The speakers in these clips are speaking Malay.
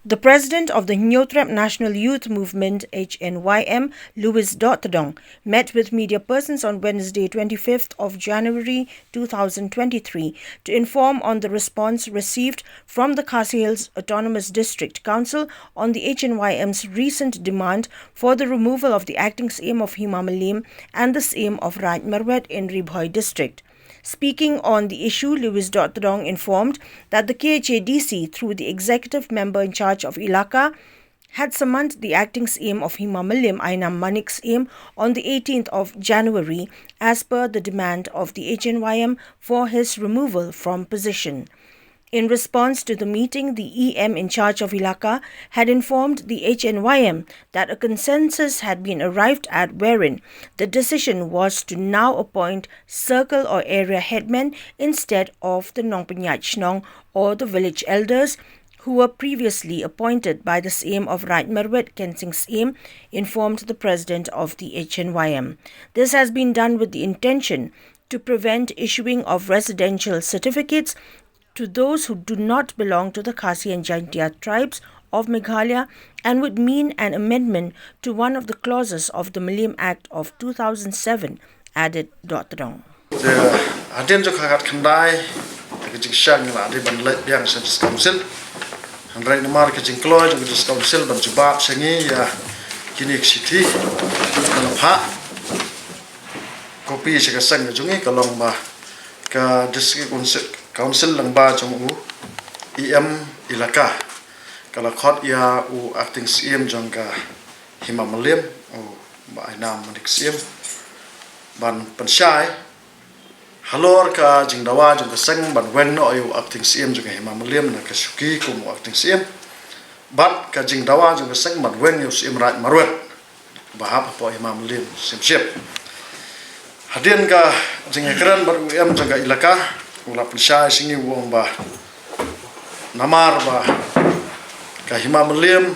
The president of the Hynniewtrep National Youth Movement HNYM, Dohtdong, met with media persons on Wednesday, 25th of January 2023 to inform on the response received from the Khasi Hills Autonomous District Council on the HNYM's recent demand for the removal of the acting Syiem of Hima Mylliem and the Syiem of Raid Myrwet in Ri Bhoi District. Speaking on the issue, Dohtdong informed that the KHADC, through the executive member in charge of Elaka, had summoned the acting Syiem of Hima Mylliem, Ainam Manik Syiem, on the 18th of January as per the demand of the HNYM for his removal from position. In response to the meeting, the EM in charge of Elaka had informed the HNYM that a consensus had been arrived at wherein the decision was to now appoint circle or area headmen instead of the Nongpyniaid Shnong or the village elders who were previously appointed by the Syiem of Raid Myrwet, Kensing Syiem, informed the president of the HNYM. This has been done with the intention to prevent issuing of residential certificates to those who do not belong to the Khasi and Jaintia tribes of Meghalaya and would mean an amendment to one of the clauses of the Mylliem Act of 2007, added Dohtdong. Council lang ba trong EM Elaka kala khot ya acting Syiem jong ka Hima Mylliem ba Ainam Manik Syiem ban pansyai halor ka jingdawa jong ka sang ban wen no yu acting Syiem jong ka Hima Mylliem na ka suki ko acting Syiem bat ka jingdawa jong ka sang ban wen yu Syiem Raid Myrwet ba hap po Hima Mylliem Syiem hadin ka jingekran bar EM jong ka Elaka ula pensyai singi wong ba namar ba ka Hima Mylliem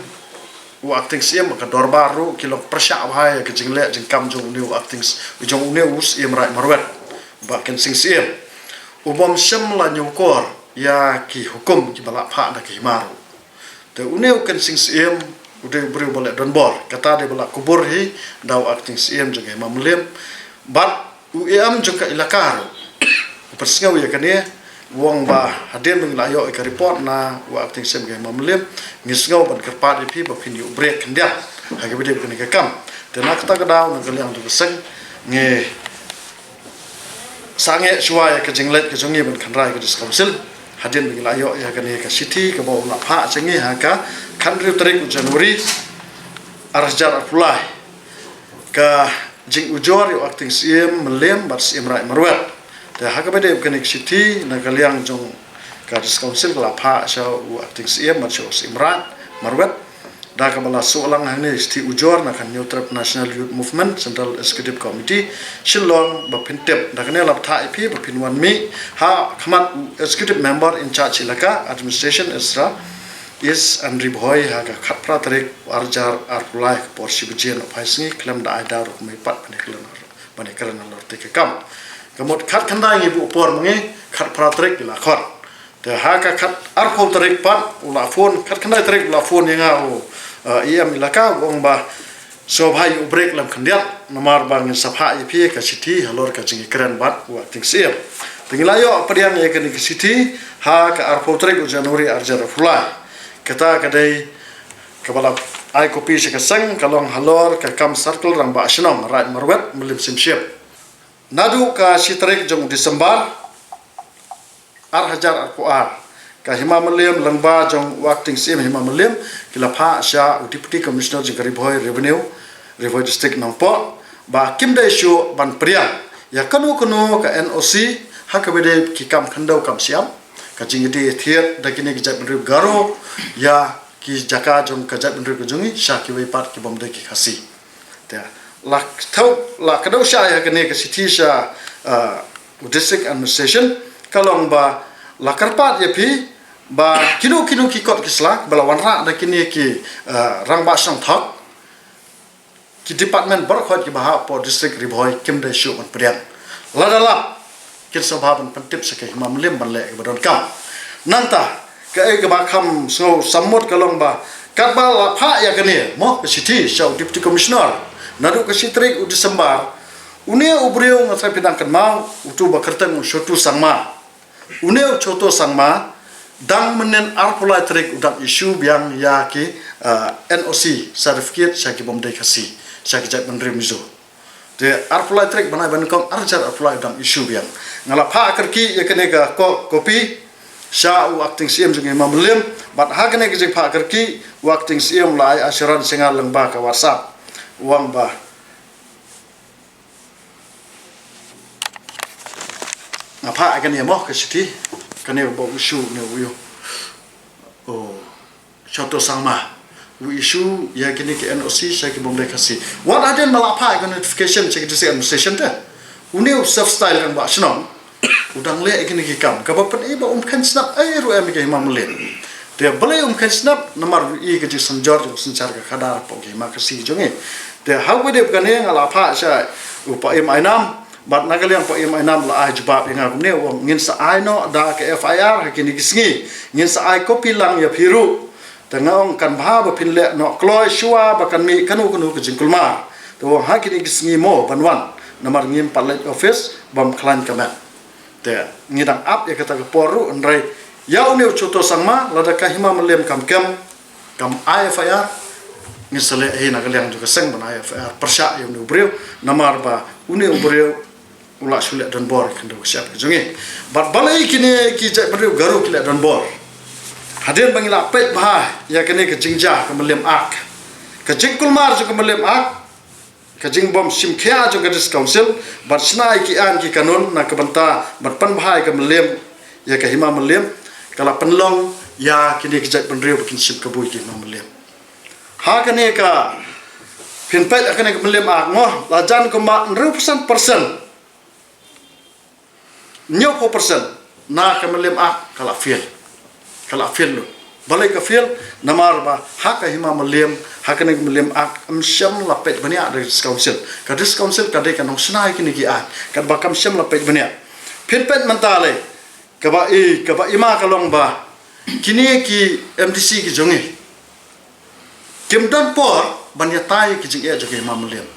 u acting Syiem ka dor baru kilo persya bahaya ke jingle jingkam jong new acting jong new Syiem Raid Myrwet ba Kensing Syiem ubom syem la nyukor ya ki hukum ki bala pha da ki maru te uneu Kensing Syiem ude bru bala donbor kata de bala kubur hi dau acting Syiem jong Hima Mylliem bat uem jong ka Elaka persingau ya kania wong ba hadin menglayo ka report na wa acting Syiem ke Hima Mylliem ngisngau ban kerpat ipi ba pin yu break kendia ha ke bede kene ke kam tenak ta ka daw na kaliang tu seng nge sange suai ke jinglet ke jongi ban khanrai ke dis council hadin menglayo ya kania ka city ke bau na pha chengi ha ka country tarik Januari arjar apulai ka jing ujor yu acting Syiem Mylliem bat Syiem Raid Myrwet te hakabede kenik city na kaliang jong ka council la pha sha u acting Syiem ma cho Syiem Raid Myrwet da ka bala solang hang sti ujor na kan Hynniewtrep National Youth Movement Central Executive Committee Shillong ba pintep da kan la tha ip ba pinwan mi ha khamat executive member in charge Elaka administration Esra is and Ri Bhoi ha ka khatpra tarik arjar arpulai por sibjen phaisngi klem da aida ro mai pat paneklan lor te ke kam kamot khat khandai ngi bu por mangi khat pratrek la khot te ha ka khat ar ko trek pat ula phone khat khandai trek la phone nga o EM Elaka gong ba so bhai u break lam khandiat namar bang sapha ipi ka city halor ka jingi kran bat wa ting Syiem tingilayo apadian ye kan ki city ha ka ar ko trek Januari arjar fulai kata kadai kabala ai kopi se ka sang kalong halor ka kam circle rang ba Shillong Raid Myrwet Mylliem Syiem nadu ka sitrik jong Disember ar hajar ar kuar ka Hima Mylliem langba jong acting Syiem Hima Mylliem kila pha sha deputy commissioner jong Ri Bhoi revenue Ri Bhoi District Nongpyniaid ba kim dai shu ban priya ya kanu ka NOC hakabede ki kam khandau kam Syiem ka jingdi thiet dakini ki jat benrib garo ya ki jaka jong ka jat benrib jongi sha ki wei pat ki bomde ki Khasi te la thau la kadau sha ya kene ka city sha district administration kalong ba la karpat ya pi ba kinu ki kot kisla bala wanra da kini ki rang ba sang thak ki department bar khot ki ba po district Ri Bhoi kim de shu ban prian la dala kin sabha ban pantip se ke Hima Mylliem ban le ba don kam nanta ke ba kham so samut kalong ba kat ba la pha ya kene mo ke city shau deputy commissioner nadu ke sitrik u Disember une ubreu ngasai pinang kan mau utu ba kertang shotu sangma une choto sangma dang menen arpulai trik udang isu biang ya ki NOC certificate syaki bom dei Khasi syaki jat menteri mizo de arpulai trik banai ban kong arjar arpulai udang isu biang ngala pha kerki ya kene ga kopi sya u acting Syiem jeng Hima Mylliem bat ha kene ke jeng pha kerki u acting Syiem lai asyaran singal lengba ka WhatsApp uang ba ngapa akan ya moh ke siti kene bo isu ne uyo oh choto sangma u isu ya kini ke NOC saya ke bom Khasi what ada malapa ke notification cek di administration ta uneu self style kan ba Shnong udang le kini ke kam ka bapan e ba kan snap ai ru em ke Hima Mylliem dia boleh kan snap nomor i ke sanjor sencar ke khadar po ke Hima Khasi jonge dia how we kan yang alapa sa upa em Ainam bat nagaliang po Ainam la jubab yang aku ne ngin sa ai no da ke FIR kini kisngi ngin sa ai kopi lang ya phiru tengong kan bha ba pin le no kloi shua ba kan mi kanu ke jingkulma to ha kini kisngi mo banwan nomor ngin palet office bam klan kamat te ngidang up ya kata ke poru ndrai ya uni choto sangma lada ka Hima Mylliem kam FIR ngin sale he nagaliang juga seng ban FIR persya ya uni ubreu nomor ba uni ubreu ulak sulit dan bor kendo siap jonge bat balai kini ki jai beriu garu kilat dan bor hadir bangila pet bah ya kini ke jingja ke Mylliem Act ke jingkulmar jo ke Mylliem Act ke jingbom simkhia jo ke dis council bat snai ki an ki kanun na ke banta bat pan bahai ke Mylliem ya ke Hima Mylliem kala penlong ya kini ke jai beriu bikin sim ke bui ki Hima Mylliem ha kini ka pinpet akan ke Mylliem Act ngoh lajan ke mak 100% nyopo persen na ke Mylliem Act kala fiel lo balai ka fiel namar ba hak Hima Mylliem hak ne Mylliem Act syam lapet bania dari council ka dis council ka de kan snai kini ki an kan ba kam syam lapet bania pinpet mentale ka ba ima kalong ba kini ki MDC ki jonge kim dan por bania tai ki jing e jo Hima Mylliem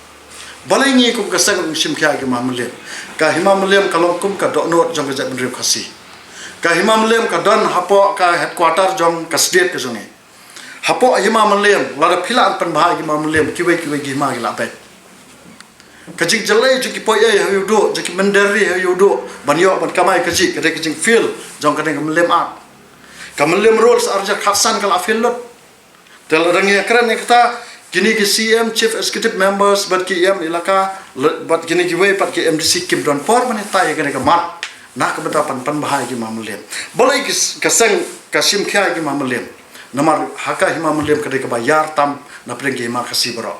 balai ni kum ka sang sim kya ki Hima Mylliem ka Hima Mylliem kalong kum ka donot jong ka menteri Khasi ka Hima Mylliem ka don hapo ka headquarter jong ka state ka jonge hapo Hima Mylliem la philan pan bha Hima Mylliem kiwe ki Hima ki lapet ka jing jalai ju ki poi ai yu do ju ki menderi yu do ban yo ban kamai ka ji ka de jing feel jong ka de Mylliem Act ka Mylliem rules arja khapsan ka la feel lot tel rangi kran ne kata kini ki Syiem chief executive members bat ki Elaka bat kini ki we pat ki MDC kim don por mane tai kene ka mat na ka betapan pan bahai ki Hima Mylliem boleh ki kaseng kasim khia ki Hima Mylliem namar haka Hima Mylliem ka de ka bayar tam na preng ki Hima Khasi bro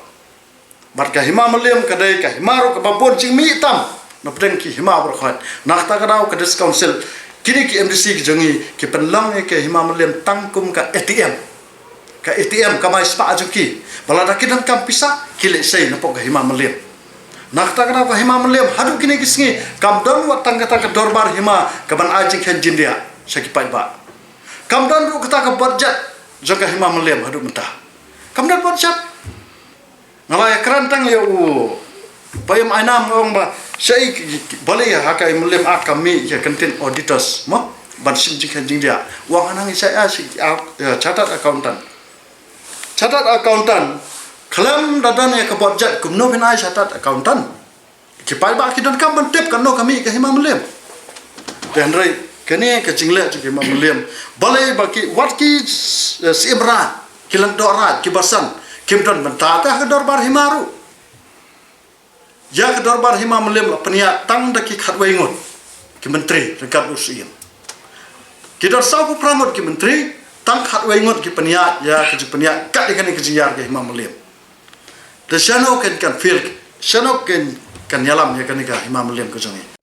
bat ka Hima Mylliem ka de ka himaro ka babon ching mi tam na preng ki Hima bro khat nak ta ka daw ka dis council kini ki MDC ki jongi ki penlang ke Hima Mylliem tangkum ka ATM ka mai spa ajuki balada kidang kam pisa kile sei napok ka Hima Mylliem nakta kana ka Hima Mylliem hadu kini kisngi kam don wat tang kata ka dorbar Hima ka ban ajing hen jindia saki pai ba kam don ru kata ka budget joka Hima Mylliem hadu mentah kam don budget ngalaya kerantang ya bayam Ainam ong ba sei boleh ya haka Mylliem Act kami ya content auditors mo ban sim jing hen jindia wang anang saya si catat accountant klaim dadan ya ke budget kumno binai catat accountant kipai ba ki don kam bentep kan no kami ke Hima Mylliem dan rai kene ke jingle ke Hima Mylliem balai baki wat ki Syiem kilang dorat ki basan kim don bentata ke dorbar Himaru ya ke dorbar Hima Mylliem la penia tang da ki khatwai ngot ki menteri dekat Syiem ki dor sapu prangot ki menteri tang khatwai ngot ki penia ya ke penia kat dengan ke jiar ke Hima Mylliem de shano kan feel shano kan nyalam ya kan ka Hima Mylliem ke jongi